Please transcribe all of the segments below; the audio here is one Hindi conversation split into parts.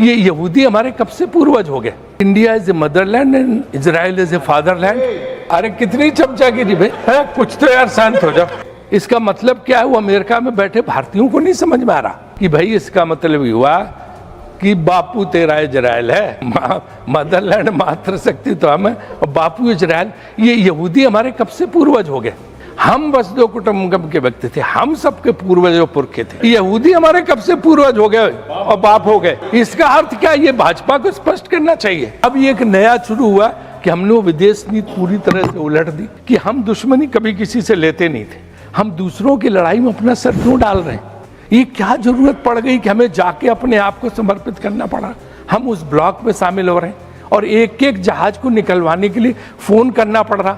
ये यहूदी हमारे कब से पूर्वज हो गए। India is a Motherland and Israel is a fatherland. अरे कितनी चमचागिरी भाई है, कुछ तो यार शांत हो जाओ। इसका मतलब क्या है, वो अमेरिका में बैठे भारतीयों को नहीं समझ में आ रहा कि भाई इसका मतलब ये हुआ कि बापू तेरा इजराइल है, मदरलैंड मातृशक्ति तो हम है और बापू इजराइल। ये यहूदी हमारे कब से पूर्वज हो गए। हम बस दो कुटुंबकम के व्यक्ति थे, हम सबके पूर्वज और पुरखे थे। यहूदी हमारे कब से पूर्वज हो गए और बाप हो गए। इसका अर्थ क्या, ये भाजपा को स्पष्ट करना चाहिए। अब ये एक नया शुरू हुआ कि हमने वो विदेश नीति पूरी तरह से उलट दी कि हम दुश्मनी कभी किसी से लेते नहीं थे, हम दूसरों की लड़ाई में अपना सर क्यों डाल रहे हैं। ये क्या जरूरत पड़ गई कि हमें जाके अपने आप को समर्पित करना पड़ा। हम उस ब्लॉक में शामिल हो रहे हैं और एक एक जहाज को निकलवाने के लिए फोन करना पड़ रहा।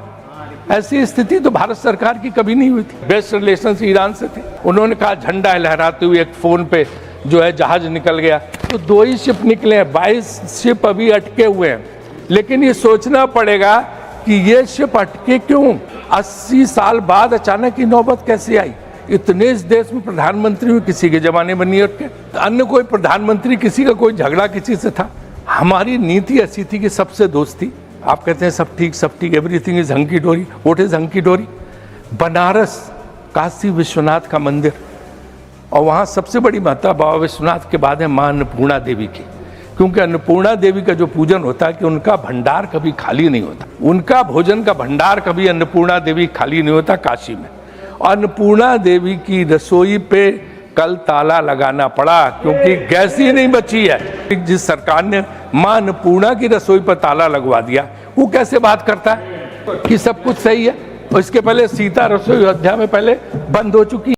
ऐसी स्थिति तो भारत सरकार की कभी नहीं हुई थी। बेस्ट रिलेशन ईरान से थे, उन्होंने कहा झंडा लहराते हुए एक फोन पे जो है जहाज निकल गया। तो 2 ही शिप निकले हैं, 22 शिप अभी अटके हुए हैं। लेकिन ये सोचना पड़ेगा कि ये शिप अटके क्यों, 80 साल बाद अचानक की नौबत कैसे आई। इतने इस देश में प्रधानमंत्री हुए, किसी के जमाने में नहीं अटके। अन्य कोई प्रधानमंत्री, किसी का कोई झगड़ा किसी से था। हमारी नीति ऐसी थी कि सबसे दोस्ती। आप कहते हैं सब ठीक, एवरीथिंग इज हंकी डोरी। व्हाट इज हंकी डोरी? बनारस काशी विश्वनाथ का मंदिर, और वहाँ सबसे बड़ी महत्ता बाबा विश्वनाथ के बाद है माँ अन्नपूर्णा देवी की, क्योंकि अन्नपूर्णा देवी का जो पूजन होता है कि उनका भंडार कभी खाली नहीं होता, उनका भोजन का भंडार कभी अन्नपूर्णा देवी खाली नहीं होता काशी में। अन्नपूर्णा देवी की रसोई पे कल ताला लगाना पड़ा क्योंकि गैस ही नहीं बची है। जिस सरकार ने मां अन्नपूर्णा की रसोई पर ताला लगवा दिया, वो कैसे बात करता है कि सब कुछ सही है। और इसके पहले सीता रसोई अयोध्या में पहले बंद हो चुकी है।